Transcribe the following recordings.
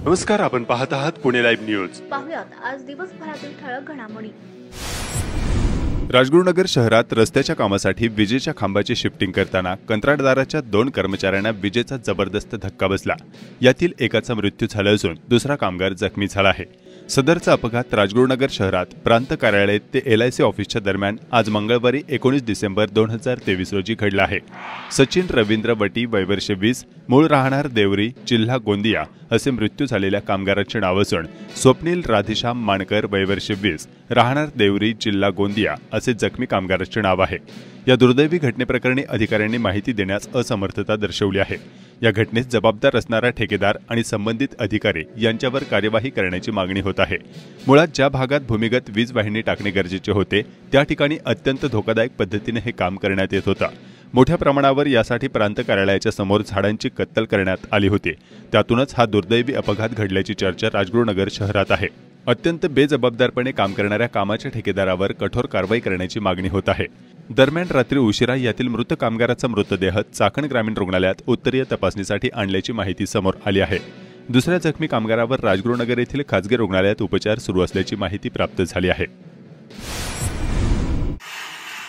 नमस्कार, आपण पाहत आहात पुणे लाईव्ह न्यूज. पाहुयात आज दिवसभरातील ठळक घडामोडी. राजगुरुनगर शहरात रस्त्याच्या कामासाठी विजेच्या खांबाची शिफ्टिंग करताना कंत्राटदाराच्या 2 कर्मचाऱ्यांना विजेचा जबरदस्त धक्का बसला. यातील एकाचा मृत्यू झाला असून दुसरा कामगार जखमी झाला आहे. सदरचा अपघात राजगुरुनगर शहरात प्रांत कार्यालय ते LIC ऑफिसच्या दरम्यान आज मंगळवारी 19 डिसेंबर 2023 रोजी घडला आहे. सचिन रवींद्र वटी, वय वर्ष 20, मूळ राहणार देवरी, जिल्हा गोंदिया असे मृत्यू झालेल्या कामगाराचे नाव असून स्वप्नील राधेश्याम मानकर, वय वर्ष 20, राहणार देवरी, जिल्हा गोंदिया असे जखमी कामगाराचे नाव आहे. या दुर्दैवी घटनेप्रकरणी अधिकाऱ्यांनी माहिती देण्यास असमर्थता दर्शवली आहे. या घटनेस जबाबदार असणारा ठेकेदार आणि संबंधित अधिकारी यांच्यावर कार्यवाही करण्याची मागणी होत आहे. मुळात ज्या भागात भूमिगत वीज वाहिनी टाकणे गरजेचे होते त्या ठिकाणी अत्यंत धोकादायक पद्धतीने हे काम करण्यात येत होतं. मोठ्या प्रमाणावर यासाठी प्रांत कार्यालयाच्या समोर झाडांची कत्तल करण्यात आली होती. त्यातूनच हा दुर्दैवी अपघात घडल्याची चर्चा राजगुरुनगर शहरात आहे. अत्यंत बेजबाबदारपणे काम करणाऱ्या कामाच्या ठेकेदारावर कठोर कारवाई करण्याची मागणी होत आहे. दरम्यान रात्री उशिरा यातील मृत कामगाराचा मृतदेह चाकण ग्रामीण रुग्णालयात उत्तरीय तपासणीसाठी आणल्याची माहिती समोर आली आहे. दुसऱ्या जखमी कामगारावर राजगुरुनगर येथील खासगी रुग्णालयात उपचार सुरू असल्याची माहिती प्राप्त झाली आहे.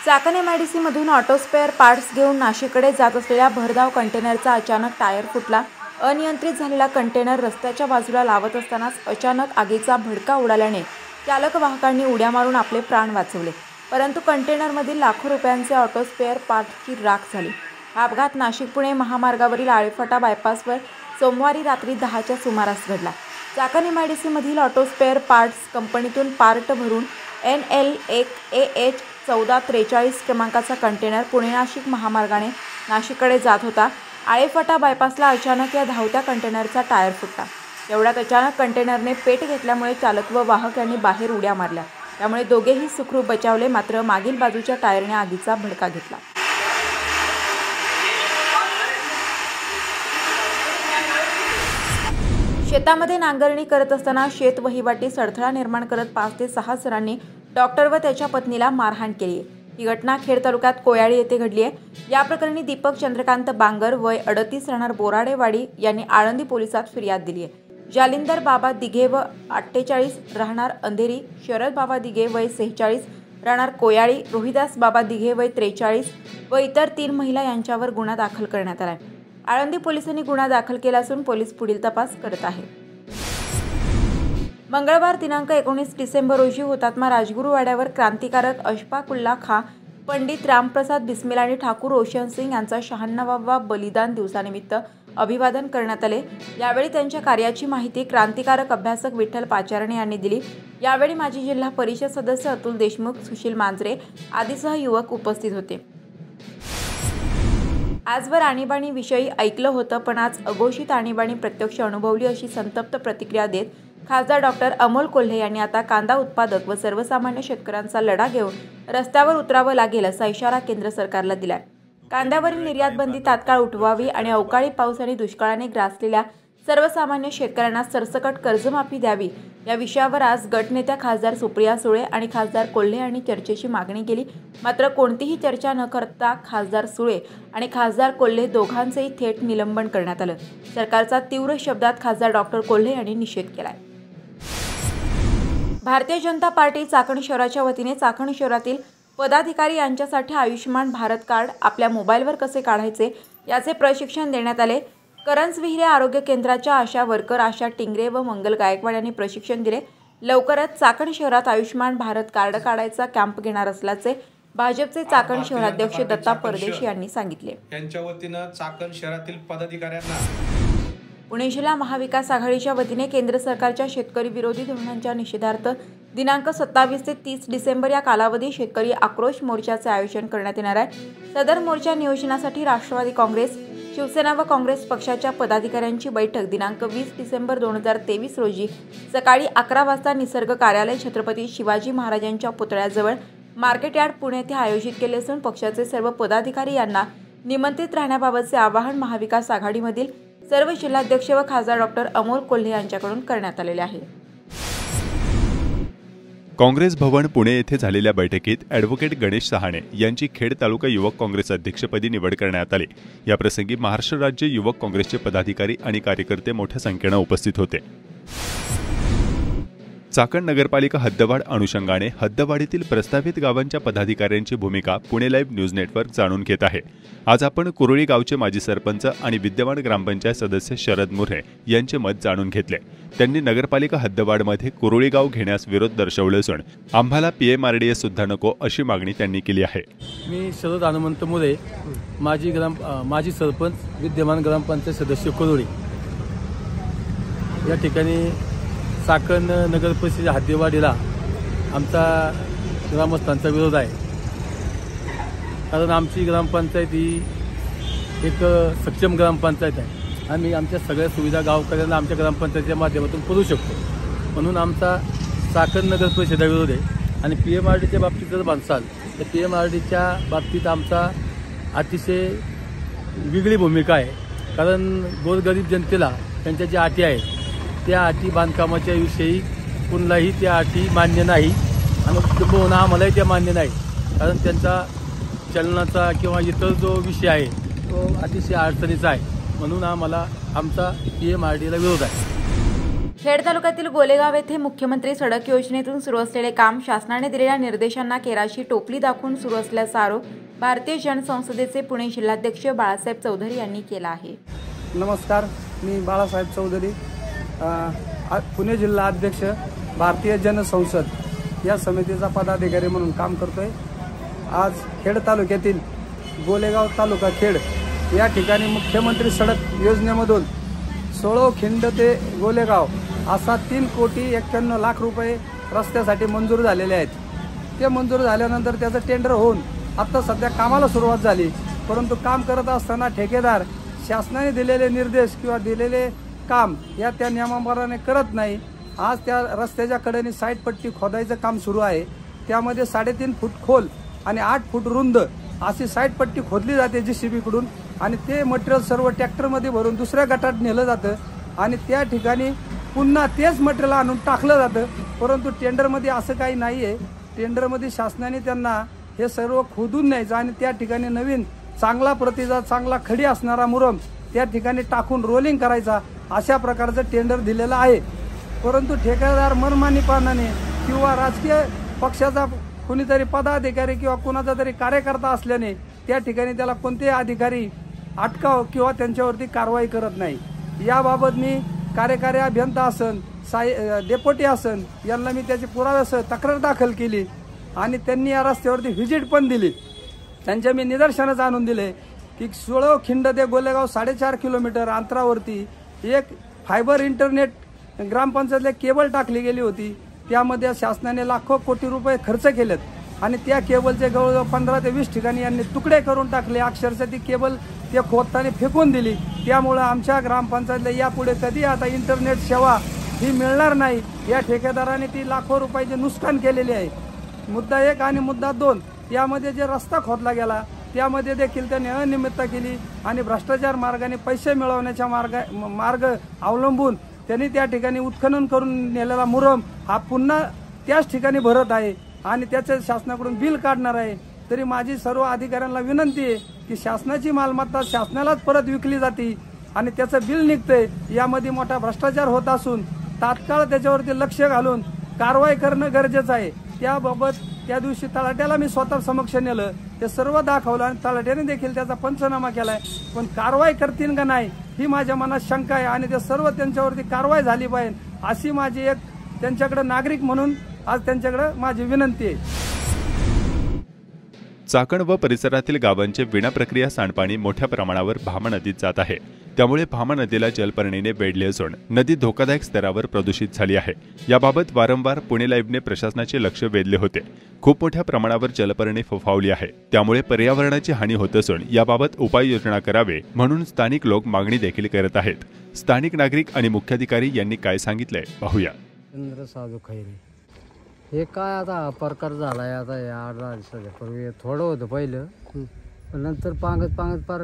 चाकण MIDC मधून ऑटो स्पेअर पार्ट्स घेऊन नाशिककडे जात असलेल्या भरधाव कंटेनरचा अचानक टायर फुटला. अनियंत्रित झालेला कंटेनर रस्त्याच्या बाजूला लावत असतानाच अचानक आगीचा भडका उडाल्याने चालक वाहकांनी उड्या मारून आपले प्राण वाचवले. परंतु कंटेनरमधील लाखो रुपयांचे ऑटो स्पेअर पार्ट्सची राख झाली. हा अपघात नाशिक-पुणे महामार्गावरील आळेफाटा बायपासवर सोमवारी रात्री 10च्या सुमारास घडला. चाकण MIDC मधील ऑटो स्पेअर पार्ट्स कंपनीतून पार्ट भरून NL1AH 1443 क्रमांकाचा कंटेनर पुणे-नाशिक महामार्गाने नाशिककडे जात होता. आळेफाटा बायपासला अचानक या धावत्या कंटेनरचा टायर फुटला. एवढ्यात अचानक कंटेनरने पेट घेतल्यामुळे चालक व वाहक यांनी बाहेर उड्या मारल्या. त्यामुळे दोघेही सुखरूप बचावले. मात्र मागील बाजूच्या टायरने आगीचा भडका घेतला. शेतामध्ये नांगरणी करत असताना शेत वहिवाटीस अडथळा निर्माण करत 5 ते 6 जणांनी डॉक्टर व त्याच्या पत्नीला मारहाण केली आहे. ही घटना खेड तालुक्यात कोयाळी येथे घडली आहे. या प्रकरणी दीपक चंद्रकांत बांगर, वय 38, राहणार बोराडेवाडी यांनी आळंदी पोलिसात फिर्याद दिली आहे. जालिंदर बाबा दिघे व 48, राहणार अंधेरी, शरद बाबा दिघे, वय 46, राहणार कोयाळी, रोहिदास बाबा दिघे, वय 43 व इतर 3 महिला यांच्यावर गुन्हा दाखल करण्यात आला. आळंदी पोलिसांनी गुन्हा दाखल केला असून पोलीस पुढील तपास करत आहेत. मंगळवार दिनांक 19 डिसेंबर रोजी हुतात्मा राजगुरुवाड्यावर क्रांतिकारक अशफाकुल्ला खां, पंडित रामप्रसाद बिस्मिल आणि ठाकूर रोशन सिंग यांचा 96वा बलिदान दिवसानिमित्त अभिवादन करण्यात आले. यावेळी त्यांच्या कार्याची माहिती क्रांतिकारक अभ्यासक विठ्ठल पाचारणे यांनी दिली. यावेळी माजी जिल्हा परिषद सदस्य अतुल देशमुख, सुशील मांजरे आदीसह युवक उपस्थित होते. आजवर आणीबाणीविषयी ऐकलं होतं, पण आज अघोषित आणीबाणी प्रत्यक्ष अनुभवली अशी संतप्त प्रतिक्रिया देत खासदार डॉक्टर अमोल कोल्हे यांनी आता कांदा उत्पादक व सर्वसामान्य शेतकऱ्यांचा लढा घेऊन रस्त्यावर उतरावं लागेल असा इशारा केंद्र सरकारला दिलाय. कांद्यावरील निर्यात बंदी तात्काळ उठवावी आणि अवकाळी पाऊस आणि दुष्काळाने ग्रासलेल्या सर्वसामान्य शेतकऱ्यांना सरसकट कर्जमाफी द्यावी या विषयावर आज गटनेत्या खासदार सुप्रिया सुळे आणि खासदार कोल्हे यांनी चर्चेची मागणी केली. मात्र कोणतीही चर्चा न करता खासदार सुळे आणि खासदार कोल्हे दोघांचेही थेट निलंबन करण्यात आलं. सरकारचा तीव्र शब्दात खासदार डॉक्टर कोल्हे यांनी निषेध केलाय. भारतीय जनता पार्टी चाकण शहराच्या वतीने चाकण शहरातील पदाधिकारी यांच्यासाठी आयुष्यमान भारत कार्ड आपल्या मोबाईलवर कसे काढायचे याचे प्रशिक्षण देण्यात आले. करंजविहिरे आरोग्य केंद्राच्या आशा वर्कर आशा टिंगरे व मंगल गायकवाड यांनी प्रशिक्षण दिले. लवकरच चाकण शहरात आयुष्यमान भारत कार्ड काढायचा कॅम्प घेणार असल्याचे भाजपचे चाकण शहराध्यक्ष दत्ता परदेशी यांनी सांगितले. त्यांच्या वतीने चाकण शहरातील पदाधिकाऱ्यांना पुणे जिल्हा महाविकास आघाडीच्या वतीने केंद्र सरकारच्या शेतकरी विरोधी धोरणांच्या निषेधार्थ दिनांक 27 ते 30 डिसेंबर या कालावधीत शेतकरी आक्रोश मोर्चाचे आयोजन करण्यात येणार आहे. सदर मोर्चा नियोजनासाठी राष्ट्रवादी काँग्रेस, शिवसेना व काँग्रेस पक्षाच्या पदाधिकाऱ्यांची बैठक दिनांक 20 डिसेंबर 2023 रोजी सकाळी 11 वाजता निसर्ग कार्यालय छत्रपती शिवाजी महाराजांच्या पुतळ्याजवळ मार्केट यार्ड पुणे येथे आयोजित केले असून पक्षाचे सर्व पदाधिकारी यांना निमंत्रित राहण्याबाबतचे आवाहन महाविकास आघाडीमधील सर्व जिल्हाध्यक्ष व खासदार डॉक्टर अमोल कोल्हे यांच्याकडून करण्यात आलेले आहे. काँग्रेस भवन पुणे येथे झालेल्या बैठकीत ॲडव्होकेट गणेश सहाणे यांची खेड तालुका युवक काँग्रेस अध्यक्षपदी निवड करण्यात आली। याप्रसंगी महाराष्ट्र राज्य युवक काँग्रेसचे पदाधिकारी आणि कार्यकर्ते मोठ्या संख्येने उपस्थित होते। चाकण नगरपालिका हद्दवाढ अनुषंगाने हद्दवाढीतील प्रस्तावित गावांच्या पदाधिकाऱ्यांची भूमिका पुणे लाईव्ह न्यूज नेटवर्क जाणून घेत आहे। आज आपण कुरोळी गावचे माजी सरपंच आणि विद्यमान ग्रामपंचायत सदस्य शरद मुर्हे यांचे मत जाणून घेतले। त्यांनी नगरपालिका हद्दवाढमध्ये कुरोळी गाव घेण्यास विरोध दर्शवले असून आम्हाला PMRDS सुद्धा नको अशी मागणी त्यांनी केली आहे। मी शरद हनुमंत मुरे, माजी सरपंच, विद्यमान ग्रामपंचायत सदस्य कुरोळी। या ठिकाणी चाकण नगर परिषद हद्दवाढीला आमचा ग्रामस्थांचा विरोध आहे। कारण आमची ग्रामपंचायत ही एक सक्षम ग्रामपंचायत आहे। आम्ही आमच्या सगळ्या सुविधा गावकऱ्यांना आमच्या ग्रामपंचायतीच्या माध्यमातून पुरवू शकतो, म्हणून आमचा चाकण नगर परिषदा विरोध आहे। आणि PMRDच्या बाबतीत जर म्हणसाल तर PMRDच्या बाबतीत आमचा अतिशय वेगळी भूमिका आहे। कारण गोरगरीब जनतेला त्यांच्या ज्या अटी आहेत त्या अटी बांधकामाच्या विषयी कुणालाही त्या अटी मान्य नाही आणि किंबहुना आम्हालाही त्या मान्य नाही। कारण त्यांचा चलनाचा किंवा इतर जो विषय आहे तो अतिशय अडचणीचा आहे, म्हणून आम्हाला आमचा PMRDला विरोध आहे। खेड तालुक्यातील गोलेगाव येथे मुख्यमंत्री सडक योजनेतून सुरू असलेले काम शासनाने दिलेल्या निर्देशांना केराची टोपली दाखवून सुरू असल्याचा आरोप भारतीय जनसंसदेचे पुणे जिल्हाध्यक्ष बाळासाहेब चौधरी यांनी केला आहे। नमस्कार, मी बाळासाहेब चौधरी, पुणे जिल्हा अध्यक्ष, भारतीय जनसंसद या समितीचा पदाधिकारी म्हणून काम करतोय। आज खेड तालुक्यातील गोलेगाव तालुका खेड या ठिकाणी मुख्यमंत्री सडक योजनेमधून 16 खिंड ते गोलेगाव असा 3,91,00,000 रुपये रस्त्यासाठी मंजूर झालेले आहेत। ते मंजूर झाल्यानंतर त्याचं टेंडर होऊन आता सध्या कामाला सुरुवात झाली, परंतु काम करत असताना ठेकेदार शासनाने दिलेले निर्देश किंवा दिलेले काम या त्या नियमाप्रमाणे करत नाही। आज त्या रस्त्याच्या कडेने साईड पट्टी खोदायचं काम सुरू आहे। त्यामध्ये 3.5 फूट खोल आणि 8 फूट रुंद अशी साईड पट्टी खोदली जाते JCB कडून आणि ते मटेरियल सर्व ट्रॅक्टरमध्ये भरून दुसऱ्या गटात नेलं जातं आणि त्या ठिकाणी पुन्हा तेच मटेरियल आणून टाकलं जातं। परंतु टेंडरमध्ये असं काही नाही आहे। टेंडरमध्ये शासनाने त्यांना हे सर्व खोदून न्यायचं आणि त्या ठिकाणी नवीन चांगला प्रतीचा चांगला खडी असणारा मुरम त्या ठिकाणी टाकून रोलिंग करायचा अशा प्रकारचं टेंडर दिलेलं आहे। परंतु ठेकेदार मनमानीपणाने किंवा राजकीय पक्षाचा कोणीतरी पदाधिकारी किंवा कोणाचा तरी कार्यकर्ता असल्याने त्या ठिकाणी त्याला कोणतेही अधिकारी अटकाव किंवा त्यांच्यावरती कारवाई करत नाही। याबाबत मी कार्यकारी अभियंता असन डेप्युटी असन यांना मी त्याची पुराव्यासह तक्रार दाखल केली आणि त्यांनी या रस्त्यावरती व्हिजिट पण दिली। त्यांच्या मी निदर्शनच आणून दिले की 16 खिंड ते गोलेगाव 4.5 किलोमीटर अंतरावरती एक फायबर इंटरनेट ग्रामपंचायतला केबल टाकली गेली होती। त्यामध्ये शासनाने लाखो कोटी रुपये खर्च केलेत आणि त्या केबलचे जवळजवळ 15 ते 20 ठिकाणी यांनी तुकडे करून टाकले। अक्षरशः ती केबल ते खोदताना फेकून दिली। त्यामुळे आमच्या ग्रामपंचायतला यापुढे कधी आता इंटरनेट सेवा ही मिळणार नाही। या ठेकेदाराने ती लाखो रुपयाचे नुकसान केलेले आहे। मुद्दा 1 आणि मुद्दा 2 यामध्ये जे रस्ता खोदला गेला त्यामध्ये देखील त्यांनी अनियमितता केली आणि भ्रष्टाचार मार्गाने पैसे मिळवण्याचा मार्ग अवलंबून त्यांनी त्या ठिकाणी उत्खनन करून नेलेला मुरम हा पुन्हा त्याच ठिकाणी भरत आहे आणि त्याचे शासनाकडून बिल काढणार आहे। तरी माझी सर्व अधिकाऱ्यांना विनंती आहे की शासनाची मालमत्ता शासनालाच परत विकली जाते आणि त्याचं बिल निघतंय। यामध्ये मोठा भ्रष्टाचार होत असून तात्काळ त्याच्यावरती लक्ष घालून कारवाई करणं गरजेचं आहे। त्याबाबत त्या दिवशी तलाट्याला मी स्वतः समक्ष नेलं, ते सर्व दाखवलं आणि तलाट्याने देखील त्याचा पंचनामा केलाय, पण कारवाई करतील का नाही ही माझ्या मनात शंका आहे आणि ते सर्व त्यांच्यावरती कारवाई झाली पाहिजे अशी माझी एक त्यांच्याकडे नागरिक म्हणून आज त्यांच्याकडे माझी विनंती आहे। चाकण व परिसरातील गावांचे विनाप्रक्रिया सांडपाणी मोठ्या प्रमाणावर भामा नदीत जात आहे। त्यामुळे भामा नदीला जलपर्णीने वेढले असून नदी धोकादायक स्तरावर प्रदूषित झाली आहे। याबाबत वारंवार पुणे लाईव्हने प्रशासनाचे लक्ष वेधले होते। खूप मोठ्या प्रमाणावर जलपर्णी फोफावली आहे, त्यामुळे पर्यावरणाची हानी होत असून याबाबत उपाययोजना करावे म्हणून स्थानिक लोक मागणी देखील करत आहेत। स्थानिक नागरिक आणि मुख्याधिकारी यांनी काय सांगितलंय पाहूया। चंद्र साधू खैरे, हे काय आता प्रकार झालाय आता या 8 दिवसापूर्वी थोडं होतं पहिलं, पण नंतर पांगत पार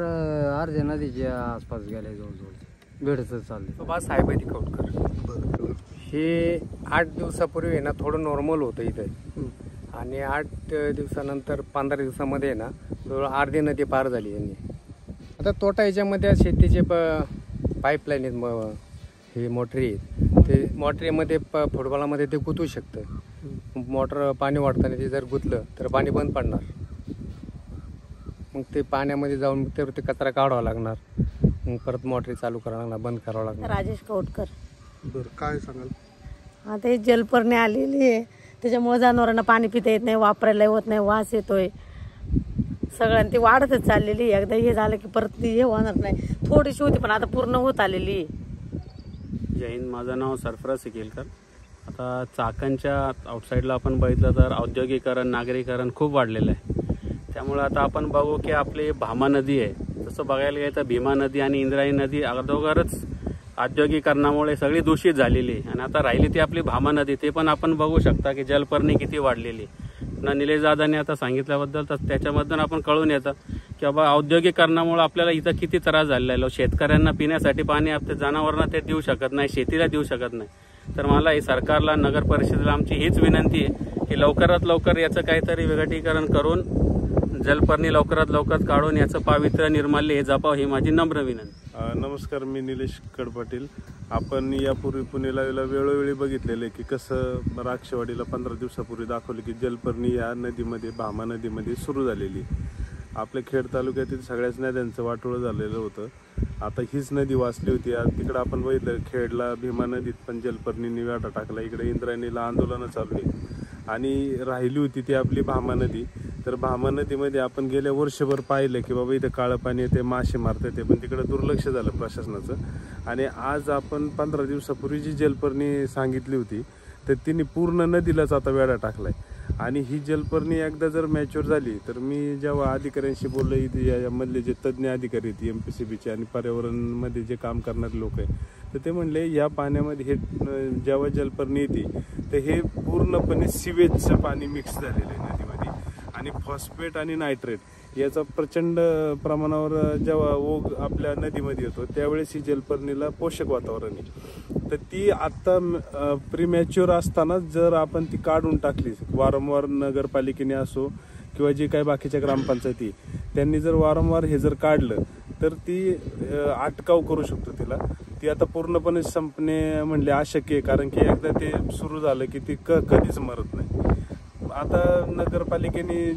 अर्ध्या नदीच्या आसपास गेले, जवळजवळ भेटतच चालले। बाळासाहेब खौटकर, हे 8 दिवसापूर्वी आहे ना थोडं नॉर्मल होतं इथं आणि 8 दिवसानंतर 15 दिवसामध्ये आहे ना जवळ अर्धी नदी पार झाली यांनी. आता तोटा याच्यामध्ये शेतीचे पाईपलाईन आहेत, हे मोटरी आहेत, ते मोटरीमध्ये फुटबॉलामध्ये ते गुंतू शकतं. मोटर पाणी वाढताना ते जर गुंतलं तर पाणी बंद पडणार, मग ते पाण्यामध्ये जाऊन ते कचरा काढावा लागणार, मग परत मोटरी चालू करावं लागणार, बंद करावं लागणार. राजेश कौटकर. बरं, काय सांगाल? आता ही जलपर्णी आलेली आहे, त्याच्यामुळे जनावरांना पाणी पिता येत नाही, वापरायला होत नाही, वास येतोय सगळ्यांना. ती वाढतच चाललेली. एकदा हे झालं की परत हे होणार नाही. थोडीशी होती पण आता पूर्ण होत आलेली. जय हिंद. माझं नाव सरफराज सिकेलकर. आता चाकणच्या आउटसाईडला आपण बघितलं तर औद्योगिकरण, नागरीकरण खूप वाढलेलं आहे. त्यामुळे आता आपण बघू की आपली भामा नदी आहे, तसं बघायला गेलं तर भीमा नदी आणि इंद्रायणी नदी अगोदरच औद्योगिकरणामुळे सगळी दूषित झालेली आहे. आणि आता राहिली ती आपली भामा नदी, ते पण आपण बघू शकता की जलपर्णी किती वाढलेली. निलेश दादांनी आता सांगितल्याबद्दल तर त्याच्यामधून आपण कळून येतं की बाबा औद्योगिकरणामुळे आपल्याला इथं किती त्रास झालेला आहे. शेतकऱ्यांना पिण्यासाठी पाणी आपल्या जनावरांना ते देऊ शकत नाही, शेतीला देऊ शकत नाही. तर मला ही सरकारला, नगर परिषदेला आमची हीच विनंती आहे की लवकरात लवकर याचं काहीतरी विघटीकरण करून जलपर्णी लवकरात लवकर काढून याचं पावित्र्य निर्माल्य हे जपावं, ही माझी नम्र विनंती. नमस्कार, मी निलेश कडपाटील. आपण यापूर्वी पुणेला वेळोवेळी बघितलेलं आहे की कसं राक्षवाडीला 15 दिवसापूर्वी दाखवलं की जलपर्णी या नदीमध्ये, भामा नदीमध्ये सुरू झालेली. आपल्या खेड तालुक्यातील सगळ्याच नद्यांचं वाटोळं झालेलं होतं. आता हीच नदी वाचली होती. तिकडं आपण बघितलं खेडला भीमा नदीत पण जलपर्णींनी वाटा टाकला, इकडे इंद्रायणीला आंदोलनं चालू आहे. आणि राहिली होती ती आपली भामा नदी. तर भामा नदीमध्ये आपण गेल्या वर्षभर पाहिलं की बाबा इथं काळं पाणी येते, मासे मारते, ते पण तिकडं दुर्लक्ष झालं प्रशासनाचं. आणि आज आपण 15 दिवसापूर्वी जी जलपर्णी सांगितली होती तर तिने पूर्ण नदीलाच आता वेढा टाकलाय. आणि ही जलपर्णी एकदा जर मॅच्युअर झाली तर मी जेव्हा अधिकाऱ्यांशी बोललो, इथे यामधले जे तज्ज्ञ अधिकारी आहेत MPCBचे आणि पर्यावरणमध्ये जे काम करणारे लोक आहेत, तर ते म्हणले या पाण्यामध्ये हे जेव्हा जलपर्णी येते तर हे पूर्णपणे सिवेजचं पाणी मिक्स झालेलं आहे नदीमध्ये. आणि फॉस्फेट आणि नायट्रेट याचा प्रचंड प्रमाणावर जेव्हा ओघ आपल्या नदीमध्ये येतो त्यावेळेस ही जलपर्णीला पोषक वातावरण आहे. तर ती आत्ता प्रीमॅच्युअर असताना जर आपण ती काढून टाकली, वारंवार नगरपालिकेने असो किंवा जे काही बाकीच्या ग्रामपंचायती त्यांनी जर वारंवार हे जर काढलं तर ती अटकाव करू शकतो तिला. ती आता पूर्णपणे संपणे म्हणले अशक्य आहे, कारण की एकदा ते सुरू झालं की ती कधीच मरत नाही. आता नगरपालिकेने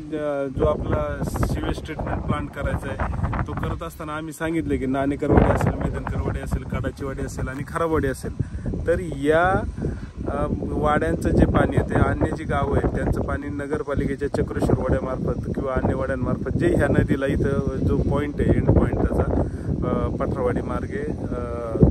जो आपला सिवेज ट्रीटमेंट प्लांट करायचा आहे तो करत असताना आम्ही सांगितलं की नाणेकरवाडी असेल, मेदनकरवाडी असेल, कडाचीवाडी असेल आणि खराबवाडी असेल, तर या वाड्यांचं जे पाणी आहे ते अन्य जी गावं आहेत त्यांचं पाणी नगरपालिकेच्या चक्रेश्वर वाड्यामार्फत किंवा अन्य वाड्यांमार्फत जे ह्या नदीला इथं जो पॉईंट आहे, एंड पॉईंट त्याचा पठरावाडी मार्गे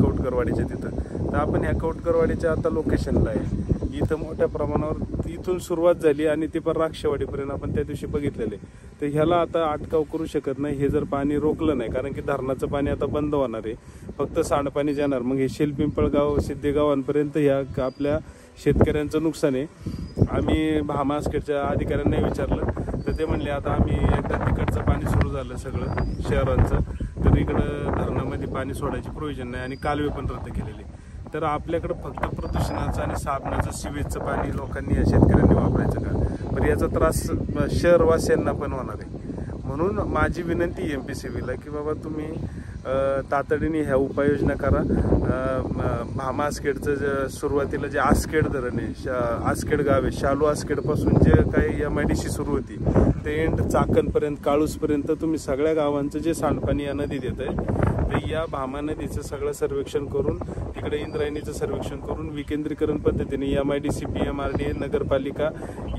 कौटकरवाडीच्या तिथं, तर आपण ह्या कौटकरवाडीच्या आता लोकेशनला आहे. इथं मोठ्या प्रमाणावर इथून सुरुवात झाली आणि ती पण राक्षवाडीपर्यंत आपण त्या दिवशी बघितलेले. तर ह्याला आता अटकाव करू शकत नाही हे जर पाणी रोखलं नाही, कारण की धरणाचं पाणी आता बंद होणार आहे, फक्त सांडपाणी जाणार. मग हे शेलपिंपळगाव, सिद्धेगावांपर्यंत ह्या आपल्या शेतकऱ्यांचं नुकसान आहे. आम्ही भामा आसखेडच्या अधिकाऱ्यांना विचारलं तर ते म्हणले आता आम्ही एकदा तिकडचं पाणी सुरू झालं सगळं शहरांचं, तर इकडं धरणामध्ये पाणी सोडायची प्रोव्हिजन नाही आणि कालवे पण रद्द केलेले. तर आपल्याकडं फक्त प्रदूषणाचं आणि साबणाचं, सिवेजचं पाणी लोकांनी या शेतकऱ्यांनी वापरायचं का? पण याचा त्रास शहरवासियांना पण होणार आहे. म्हणून माझी विनंती MPCBला की बाबा तुम्ही तातडीने ह्या उपाययोजना करा. भामा आसखेडचं सुरुवातीला जे आसखेड धरण आहे, आसखेड गाव आहे, शालू आसखेडपासून जे काही MIDC सुरू होती ते एंड चाकणपर्यंत, काळूसपर्यंत तुम्ही सगळ्या गावांचं जे सांडपाणी या नदीत येत आहे ते या भामा नदीचं सगळं सर्वेक्षण करून, तिकडे इंद्रायणीचं सर्वेक्षण करून विकेंद्रीकरण पद्धतीने MIDC, PMRD, नगरपालिका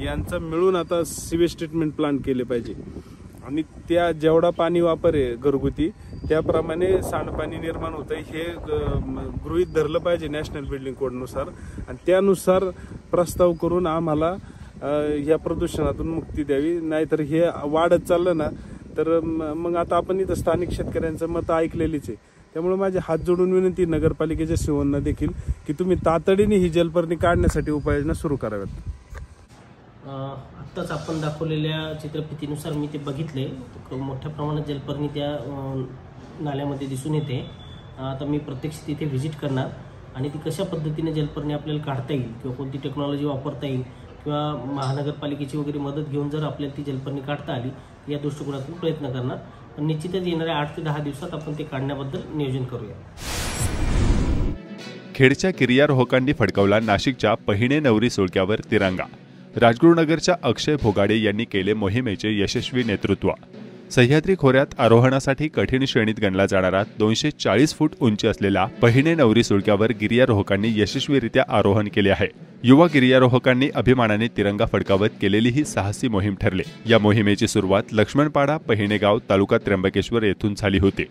यांचं मिळून आता सिवेज ट्रीटमेंट प्लांट केले पाहिजे. आणि त्या जेवढा पाणी वापर आहे घरगुती त्याप्रमाणे सांडपाणी निर्माण होतं हे गृहीत धरलं पाहिजे नॅशनल बिल्डिंग कोडनुसार. आणि त्यानुसार प्रस्ताव करून आम्हाला या प्रदूषणातून मुक्ती द्यावी. नाहीतर हे वाढत चाललं ना तर मग आता आपण इथं स्थानिक शेतकऱ्यांचं मत ऐकलेलीच आहे. त्यामुळे माझे हात जोडून विनंती नगरपालिकेच्या सेवांना देखील की तुम्ही तातडीने ही जलपर्णी काढण्यासाठी उपाययोजना सुरू कराव्यात. आत्ताच आपण दाखवलेल्या चित्रफितीनुसार मी ते बघितले, मोठ्या प्रमाणात जलपर्णी त्या नाल्यामध्ये दिसून येते. आता मी प्रत्यक्ष तिथे व्हिजिट करणार आणि ती कशा पद्धतीने जलपर्णी आपल्याला काढता येईल किंवा कोणती टेक्नॉलॉजी वापरता येईल किंवा महानगरपालिकेची वगैरे मदत घेऊन जर आपल्याला ती जलपर्णी काढता आली या दृष्टिकोनातून प्रयत्न करणार. पण निश्चितच येणाऱ्या 8 ते 10 दिवसात आपण ते काढण्याबद्दल नियोजन करूया. खेडच्या किरिया रोहकांनी फडकवला नाशिकच्या पहिणे नवरी सुळक्यावर तिरंगा. राजगुरुनगरच्या अक्षय भोगाडे यांनी केले मोहिमेचे यशस्वी नेतृत्व. सह्याद्री खोऱ्यात आरोहणासाठी कठीण श्रेणीत गणला जाणारा 240 फूट उंची असलेला पहिणे नवरी सुळक्यावर गिर्यारोहकांनी यशस्वीरित्या आरोहण केले आहे. युवा गिर्यारोहकांनी अभिमानाने तिरंगा फडकावत केलेली ही साहसी मोहीम ठरली. या मोहिमेची सुरुवात लक्ष्मणपाडा पहिणेगाव तालुका त्र्यंबकेश्वर येथून झाली होती.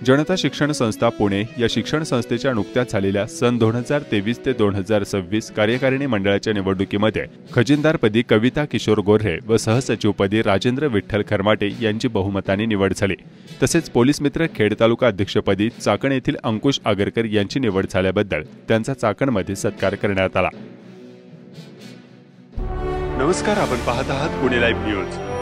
जनता शिक्षण संस्था पुणे या शिक्षण संस्थेच्या नुकत्याच झालेल्या सन 2023 ते 2026 कार्यकारिणी मंडळाच्या निवडणुकीमध्ये खजिनदारपदी कविता किशोर गोऱ्हे व सहसचिवपदी राजेंद्र विठ्ठल खरमाटे यांची बहुमताने निवड झाली. तसेच पोलीस मित्र खेड तालुका अध्यक्षपदी चाकण येथील अंकुश आगरकर यांची निवड झाल्याबद्दल त्यांचा चाकणमध्ये सत्कार करण्यात आला. नमस्कार, आपण पाहत आहात पुणे लाईव्ह न्यूज.